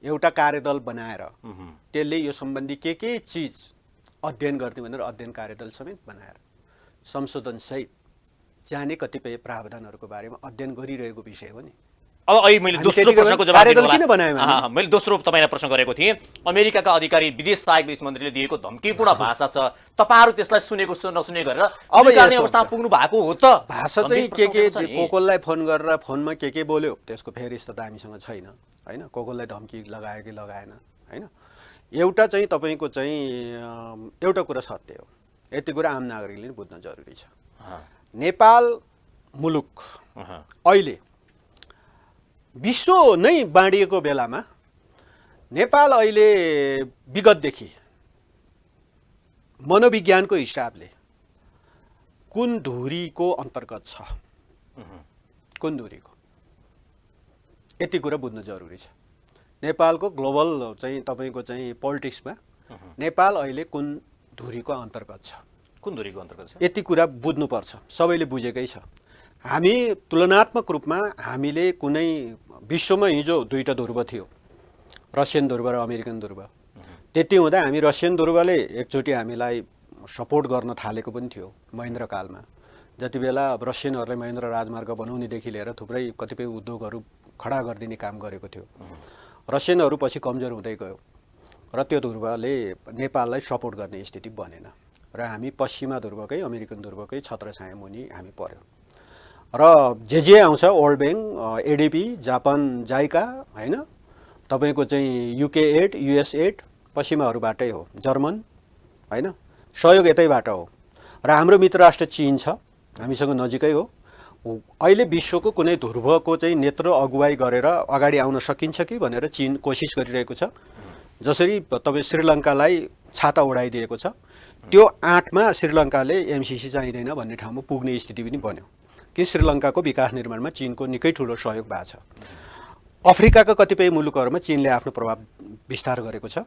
एउटा कार्यदल बनाएर त्यसले यो सम्बन्धी के चीज अध्ययन गर्ने भनेर अध्ययन कार्यदल समेत बनाएर संशोधन सहित जाने कतिपय प्रावधानहरूको बारेमा अध्ययन गरिरहेको विषय हो नि। अब अहिले मैले दोस्रो प्रश्नको जवाफ दिनुला। मैले दोस्रो तपाईलाई प्रश्न गरेको थिएँ, अमेरिकाका अधिकारी विदेश सहायक विदेश मन्त्रीले दिएको धम्कीपूर्ण भाषा छ, तपाईहरु त्यसलाई सुनेको नसुने गरेर स्वीकार्ने अवस्थामा पुग्नु भएको हो त? भाषा चाहिँ के कोकोललाई फोन गरेर फोनमा के बोल्यो त्यसको फेरिस्त त हामीसँग छैन हैन। कोकोललाई धम्की लगायो कि लगाएन हैन। एउटा चाहिँ तपाईको चाहिँ एउटा कुरा सत्य हो, यति कुरा आम नागरिकले बुझ्न जरुरी छ। नेपाल मुलुक अहिले विश्व नै बाँडिएको बेलामा नेपाल अहिले विगतदेखि मनोविज्ञानको हिसाबले कुन धुरीको अन्तर्गत छ, कुन धुरीको, यति कुरा बुझ्न जरुरी छ। नेपालको ग्लोबल चाहिँ तपाईको चाहिँ पोलिटिक्समा नेपाल अहिले कुन धुरीको अन्तर्गत छ, कुन धुरीको अन्तर्गत छ, यति कुरा बुझ्नुपर्छ। सबैले बुझेकै छ। हामी तुलनात्मक रूपमा हामीले कुनै विश्वमा हिजो दुईटा ध्रुव थियो, रसियन ध्रुव र अमेरिकन ध्रुव। त्यति हुँदा हामी रसियन ध्रुवले एकचोटि हामीलाई सपोर्ट गर्न थालेको पनि थियो महेन्द्र कालमा। जति बेला रसियनहरूले महेन्द्र राजमार्ग बनाउनेदेखि लिएर थुप्रै कतिपय उद्योगहरू खडा गरिदिने काम गरेको थियो। रसियनहरू पछि कमजोर हुँदै गयो र त्यो ध्रुवले नेपाललाई सपोर्ट गर्ने स्थिति बनेन र हामी पश्चिमा ध्रुवकै अमेरिकन ध्रुवकै छत्रछाया मुनि हामी पर्यौँ र जे आउँछ world bank ADB Japan JICA होइन तपाईँको चाहिँ युके एड युएस एड पश्चिमाहरूबाटै हो जर्मन होइन सहयोग यतैबाट हो र हाम्रो मित्र राष्ट्र चीन छ हामीसँग नजिकै हो अहिले विश्वको कुनै ध्रुवको चाहिँ नेतृत्व अगुवाई गरेर अगाडि आउन सकिन्छ कि भनेर चीन कोसिस गरिरहेको छ जसरी तपाईँ श्रीलङ्कालाई छाता उडाइदिएको छ त्यो आँटमा श्रीलङ्काले एमसिसी चाहिँदैन भन्ने ठाउँमा पुग्ने स्थिति पनि बन्यो कि श्रीलङ्काको विकास निर्माणमा चीनको निकै ठुलो सहयोग भएको छ अफ्रिकाका कतिपय मुलुकहरूमा चीनले आफ्नो प्रभाव विस्तार गरेको छ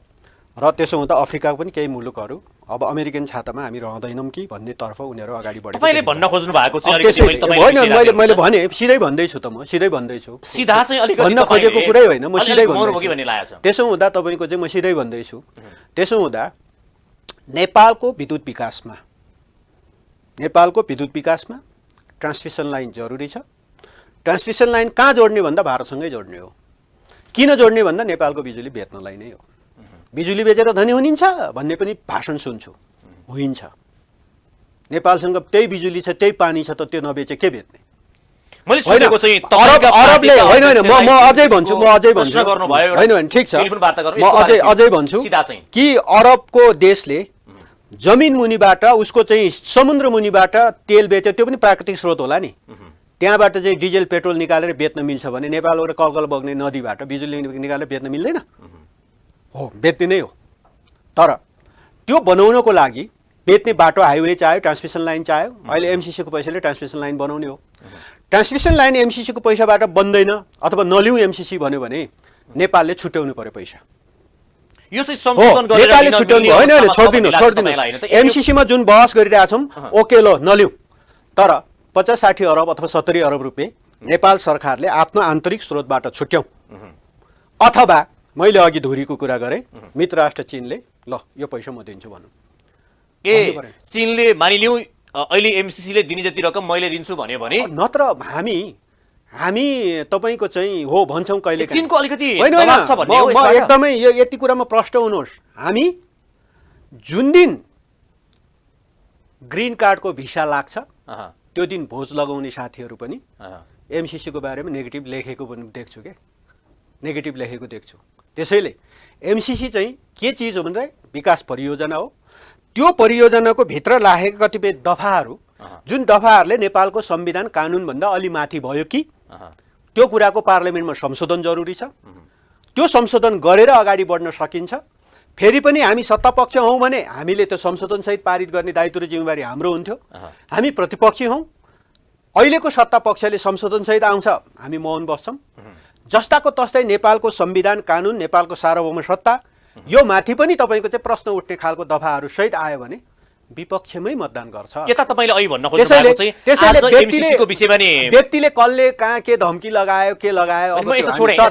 र त्यसो हुँदा अफ्रिकाको पनि केही मुलुकहरू अब अमेरिकन छातामा हामी रहँदैनौँ कि भन्ने तर्फ उनीहरू अगाडि बढेको तपाईले भन्न खोज्नु भएको चाहिँ होइन मैले भने सिधै भन्दैछु त म सिधै भन्दैछु सिधा चाहिँ अलिकति भन्न खोजेको कुरै होइन म सिधै भन्दैछु भन्ने लागेको छ त्यसो हुँदा तपाईँको चाहिँ म सिधै भन्दैछु त्यसो हुँदा नेपालको विद्युत विकासमा ट्रान्समिसन लाइन जरुरी छ ट्रान्समिसन लाइन कहाँ जोड्ने भन्दा भारतसँगै जोड्ने हो किन जोड्ने भन्दा नेपालको बिजुली बेच्नलाई नै हो बिजुली बेचेर धनी हुनिन्छ भन्ने पनि भाषण सुन्छु होइन्छ नेपालसँग त्यही बिजुली छ त्यही पानी छ त त्यो नबेचे के बेच्ने मैले सोचेको चाहिँ अरबले होइन म अझै भन्छु होइन ठिक छ म अझै भन्छु कि अरबको देशले जमिन मुनिबाट उसको चाहिँ समुद्र मुनिबाट तेल बेच्यो त्यो पनि प्राकृतिक स्रोत होला नि त्यहाँबाट चाहिँ डिजेल पेट्रोल निकालेर बेच्न मिल्छ भने नेपालबाट कलकल बग्ने नदीबाट बिजुली निकालेर बेच्न मिल्दैन हो बेच्ने नै हो तर त्यो बनाउनको लागि बेच्ने बाटो हाइवे चाहियो ट्रान्समिसन लाइन चाहियो अहिले एमसिसीको पैसाले ट्रान्समिसन लाइन बनाउने हो ट्रान्समिसन लाइन एमसिसीको पैसाबाट बन्दैन अथवा नलिउँ एमसिसी भन्यो भने नेपालले छुट्याउनु पर्यो पैसा यो चाहिँ संशोधन गरेर नेपालले छुट्याउनु होइन छोड्दिनु एमसिसीमा जुन बहस गरिरहेछौँ ओके ल नलिउँ तर 50-60 अरब अथवा 70 अरब रुपियाँ नेपाल सरकारले आफ्नो आन्तरिक स्रोतबाट छुट्याउँ अथवा मैले अघि धुरीको कुरा गरेँ मित्र राष्ट्र चीनले ल यो पैसा म दिन्छु भनौँ चीनले मानिलिउँ अहिले एमसिसीले दिने जति रकम मैले दिन्छु भन्यो भने नत्र हामी तपाईको चाहिँ हो भन्छौँ कहिले चीनको अलिकति दबाब छ भन्ने हो एकदमै यो यति कुरामा प्रष्ट हुनुहोस् हामी जुन दिन ग्रीन कार्डको भिसा लाग्छ त्यो दिन भोज लगाउने साथीहरू पनि एमसिसीको बारेमा नेगेटिभ लेखेको पनि देख्छु के नेगेटिभ लेखेको देख्छु त्यसैले एमसिसी चाहिँ के चिज हो भन्दा विकास परियोजना हो त्यो परियोजनाको भित्र लागेका कतिपय दफाहरू जुन दफाहरूले नेपालको संविधान कानुनभन्दा अलि माथि भयो कि त्यो कुराको पार्लियामेन्टमा संशोधन जरुरी छ त्यो संशोधन गरेर अगाडि बढ्न सकिन्छ फेरि पनि हामी सत्तापक्ष हौँ भने हामीले त्यो संशोधनसहित पारित गर्ने दायित्व र जिम्मेवारी हाम्रो हुन्थ्यो हामी प्रतिपक्षी हौँ अहिलेको सत्तापक्षले संशोधनसहित आउँछ हामी मौन बस्छौँ जस्ताको तस्तै नेपालको संविधान कानुन नेपालको सार्वभौम सत्ता यो माथि पनि तपाईको चाहिँ प्रश्न उठ्ने खालको दफाहरू सहित आयो भने विपक्षमै मतदान गर्छ के त तपाईले अहिले भन्न खोज्नुभएको चाहिँ आज एमसिसीको विषयमा नि व्यक्तिले कसले कहाँ के धम्की लगायो के लगायो अब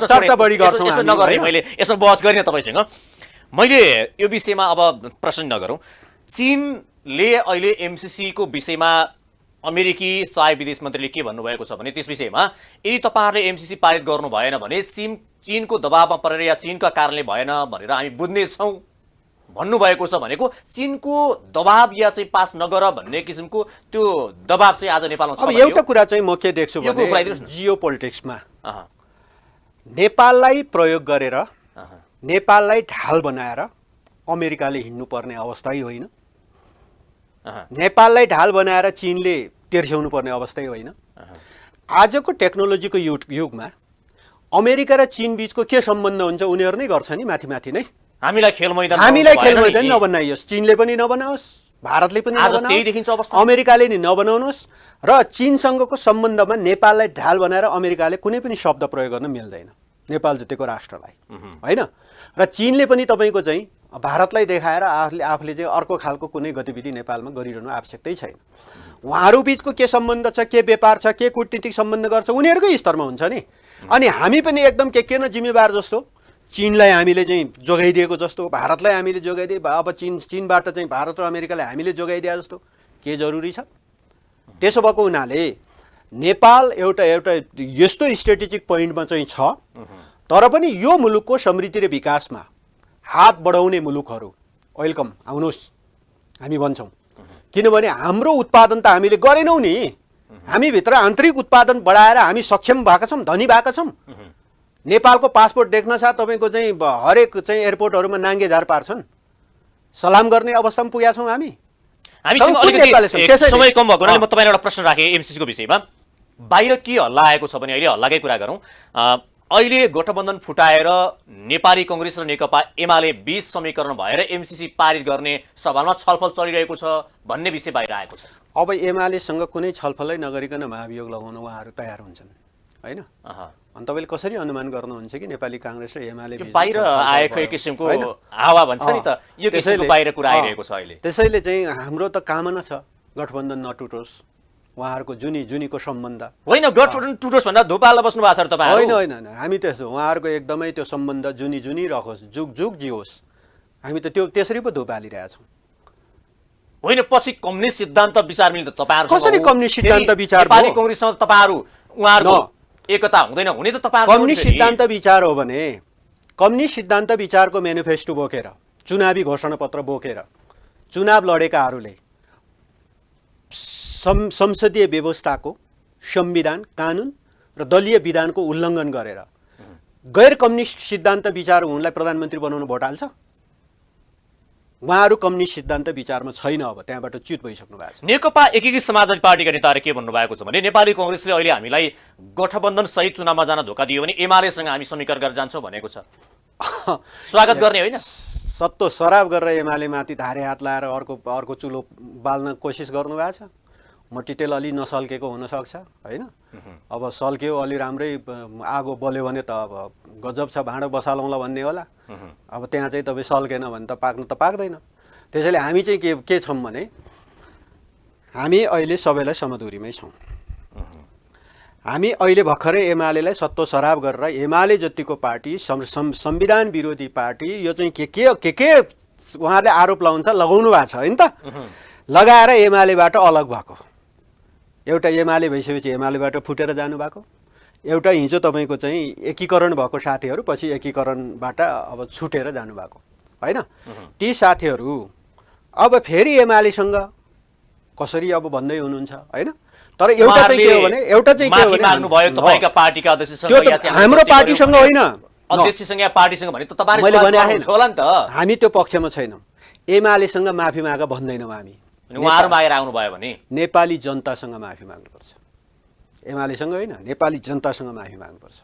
चर्चा बढी गर्छौँ यसमा नगरे मैले यसमा बहस गरिन तपाईसँग मैले यो विषयमा अब प्रश्न नगरौँ चीनले अहिले एमसिसी को विषयमा अमेरिकी सहाय विदेश मन्त्रीले के भन्नुभएको छ भने त्यस विषयमा यदि तपाईहरुले एमसिसी पारित गर्नु भएन भने चीनको दबावमा परेर या चीनका कारणले भएन भनेर हामी बुझ्ने छौं भन्नुभएको छ भनेको चीनको दबाव या चाहिँ पास नगर भन्ने किसिमको त्यो दबाव चाहिँ आज नेपालमा छ। अब एउटा कुरा चाहिँ म के देख्छु भने जियो पोलिटिक्समा नेपाललाई प्रयोग गरेर नेपाललाई ढाल बनाएर अमेरिकाले हिँड्नु पर्ने अवस्थै होइन नेपाललाई ढाल बनाएर चीनले तेर्स्याउनु पर्ने अवस्थै होइन आजको टेक्नोलोजीको युगमा अमेरिका र चीन बीचको के सम्बन्ध हुन्छ उनीहरु नै गर्छ नि माथि माथि नै हामीलाई खेल मैदान नबनाइयोस् चीनले पनि नबनाओस् भारतले पनि नबनाओस् अमेरिकाले नि नबनाउनुहोस् र चीनसँगको सम्बन्धमा नेपाललाई ढाल बनाएर अमेरिकाले कुनै पनि शब्द प्रयोग गर्न मिल्दैन नेपाल जतिको राष्ट्रलाई हैन र चीनले पनि तपाईको चाहिँ भारतलाई देखाएर आफूले चाहिँ अर्को खालको कुनै गतिविधि नेपालमा गरिरहनु आवश्यकतै छैन उहाँहरु बीचको के सम्बन्ध छ के व्यापार छ के कूटनीतिक सम्बन्ध गर्छ उनीहरुकै स्तरमा हुन्छ नि अनि हामी पनि एकदम के न जिम्मेवार जस्तो चीनलाई हामीले चाहिँ जोगाइदिएको जस्तो भारतलाई हामीले जोगाइदिए अब चीनबाट चाहिँ भारत र अमेरिकालाई हामीले जोगाइदिए जस्तो के जरुरी छ त्यसो भएको हुनाले नेपाल एउटा यस्तो स्ट्र्याटेजिक पोइन्टमा चाहिँ छ तर पनि यो मुलुकको समृद्धि र विकासमा हात बढाउने मुलुकहरू वेलकम आउनुहोस् हामी भन्छौं किनभने हाम्रो उत्पादन त हामीले गरेनौँ नि। हामीभित्र आन्तरिक उत्पादन बढाएर हामी सक्षम भएका छौँ, धनी भएका छौँ। नेपालको पासपोर्ट देख्न साथ तपाईँको चाहिँ हरेक चाहिँ एयरपोर्टहरूमा नाङ्गे झार पार्छन्, सलाम गर्ने अवस्थामा पुगेका छौँ हामी। हामीसँग अलिकति समय कम भएको हुनाले म तपाईँलाई एउटा प्रश्न राखेँ एमसीसीको विषयमा। बाहिर के हल्ला आएको छ भने अहिले हल्लाकै कुरा गरौँ, अहिले गठबन्धन फुटाएर नेपाली कङ्ग्रेस र नेकपा एमाले 20 समीकरण भएर एमसीसी पारित गर्ने सवालमा छलफल चलिरहेको छ भन्ने विषय बाहिर आएको छ। अब एमालेसँग कुनै छलफलै नगरिकन महाभियोग लगाउन उहाँहरू तयार हुन्छन् होइन। अनि तपाईँले कसरी अनुमान गर्नुहुन्छ कि नेपाली काङ्ग्रेस र एमाले बाहिर आएको एक किसिमको हावा भन्छ नि त, यो किसिमको बाहिर कुरा आइरहेको छ अहिले। त्यसैले चाहिँ हाम्रो त कामना छ गठबन्धन नटुटोस्, उहाँहरूको जुनीको सम्बन्ध होइन। गठबन्धन टुटोस् भनेर धुपाला बस्नु भएको छ र तपाईँ? होइन होइन, हामी त्यस्तो उहाँहरूको एकदमै त्यो सम्बन्ध जुनी रहोस्, जुग जियोस्, हामी त त्यो त्यसरी पो धुप हालिरहेछौँ। होइन, पछि कम्युनिस्ट सिद्धान्त विचार मिल्छ तपाईँहरू? कसरी कम्युनिस्ट सिद्धान्त विचार? नेपाली कङ्ग्रेससँग तपाईँहरू उहाँहरूको एकता हुँदैन हुने त तपाईँहरू? कम्युनिस्ट सिद्धान्त विचार हो भने कम्युनिस्ट सिद्धान्त विचारको मेनिफेस्टो बोकेर, चुनावी घोषणापत्र बोकेर चुनाव लडेकाहरूले संसदीय व्यवस्थाको, संविधान, कानुन र दलीय विधानको उल्लङ्घन गरेर गैर कम्युनिस्ट सिद्धान्त विचार हुनलाई प्रधानमन्त्री बनाउन भोट हाल्छ? उहाँहरू कम्युनिस्ट सिद्धान्त विचारमा छैन, अब त्यहाँबाट च्युत भइसक्नु भएको छ। नेकपा एकीकृत समाजवादी पार्टीका नेताहरू के भन्नुभएको छ भने नेपाली कङ्ग्रेसले अहिले हामीलाई गठबन्धन सहित चुनावमा जान धोका दियो भने एमालेसँग हामी समीकरण गरेर जान्छौँ भनेको छ। स्वागत गर्ने होइन? सत्तो सराब गरेर एमाले माथि धारे हात लाएर अर्को चुलो बाल्न कोसिस गर्नुभएको छ। मट्टितेल अलि नसल्केको हुनसक्छ होइन। अब सल्क्यो अलि राम्रै आगो बल्यो भने त अब गजब छ, भाँडो बसालौँला भन्ने होला। अब त्यहाँ चाहिँ तपाईँ सल्केन भने त पाक्न त पाक्दैन। त्यसैले हामी चाहिँ के छौँ भने हामी अहिले सबैलाई समदुरीमै छौँ। हामी अहिले भर्खरै एमालेलाई सत्तो सराब गरेर एमाले जतिको पार्टी संविधान विरोधी पार्टी यो चाहिँ के उहाँहरूले आरोप लगाउनु भएको छ होइन त, लगाएर एमालेबाट अलग भएको। एउटा एमाले भइसकेपछि एमालेबाट फुटेर जानुभएको, एउटा हिजो तपाईँको चाहिँ एकीकरण भएको साथीहरू पछि एकीकरणबाट अब छुटेर जानुभएको होइन। ती साथीहरू अब फेरि एमालेसँग कसरी अब भन्दै हुनुहुन्छ होइन। तर एउटा चाहिँ के हो भने हाम्रो पार्टीसँग होइन, मैले भने हामी त्यो पक्षमा छैनौँ। एमालेसँग माफी माग भन्दैनौँ हामी, उहाँहरू मागेर आउनु भयो भने नेपाली जनतासँग माफी माग्नुपर्छ। एमालेसँग होइन, नेपाली जनतासँग माफी माग्नुपर्छ।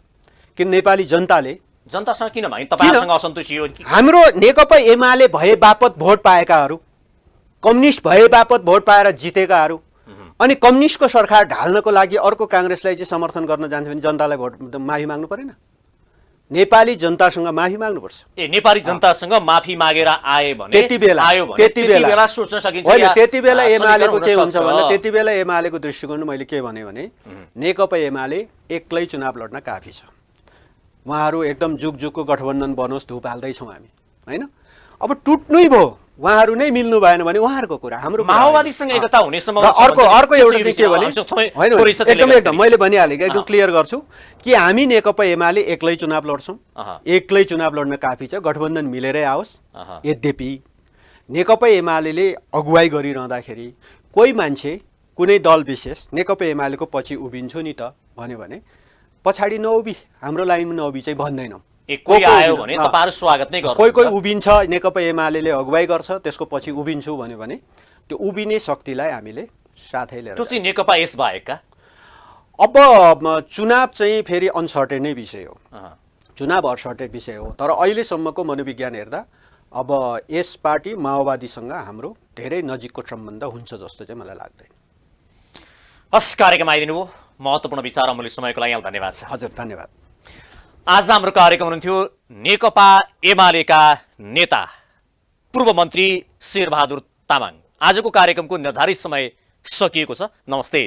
किन नेपाली जनतासँग किन भने तपाईँसँग असन्तुष्टि हो? हाम्रो नेकपा एमाले भए बापत भोट पाएकाहरू, कम्युनिस्ट भए बापत भोट पाएर जितेकाहरू, अनि कम्युनिस्टको सरकार ढाल्नको लागि अर्को काङ्ग्रेसलाई चाहिँ समर्थन गर्न जान्छ भने जनतालाई भोट माफी माग्नु परेन? नेपाली जनतासँग माफी माग्नुपर्छ। नेपाली जनतासँग माफी मागेर आए भने त्यति बेला सोच्न सकिन्छ। होइन, त्यति बेला एमालेको के हुन्छ भने त्यति बेला एमालेको दृष्टिकोण मैले के भने नेकपा एमाले एक्लै चुनाव लड्न काफी छ। उहाँहरू एकदम जुगको गठबन्धन बनोस् धुप हाल्दैछौँ हामी होइन। अब टुट्नै भयो, उहाँहरू नै मिल्नु भएन भने उहाँहरूको कुरा, हाम्रो माओवादीसँग एकता हुने अर्को एउटा चाहिँ के भने होइन, एकदम मैले भनिहालेँ, एकदम क्लियर गर्छु कि हामी नेकपा एमाले एक्लै चुनाव लड्छौँ, एक्लै चुनाव लड्न काफी छ, गठबन्धन मिलेरै आओस्। यद्यपि नेकपा एमाले अगुवाई गरिरहँदाखेरि कोही मान्छे कुनै दल विशेष नेकपा एमालेको पछि उभिन्छु नि त भन्यो भने पछाडि नउभि, हाम्रो लाइनमा नउभि चाहिँ भन्दैनौँ। कोही आयो भने तपाईहरु स्वागत नै गर्नुहुन्छ। कोही उभिन्छ, नेकपा एमाले अगुवाई गर्छ, त्यसको पछि उभिन्छु भन्यो भने त्यो उभिने शक्तिलाई हामीले साथै लिएर त्यो चाहिँ नेकपा यस बाहेकका अब चुनाव चाहिँ फेरि अनसर्टेन नै विषय हो, चुनाव अनसर्टेन विषय हो। तर अहिलेसम्मको मनोविज्ञान हेर्दा अब यस पार्टी माओवादीसँग हाम्रो धेरै नजिकको सम्बन्ध हुन्छ जस्तो चाहिँ मलाई लाग्दैन। हस्, कार्यक्रम आइदिनु भयो, महत्त्वपूर्ण विचार अमूल्य समयको लागि धन्यवाद छ। हजुर, धन्यवाद। आज हाम्रो कार्यक्रम हुनुहुन्थ्यो नेकपा एमालेका नेता पूर्व मन्त्री शेरबहादुर तामाङ। आजको कार्यक्रमको निर्धारित समय सकिएको छ। नमस्ते।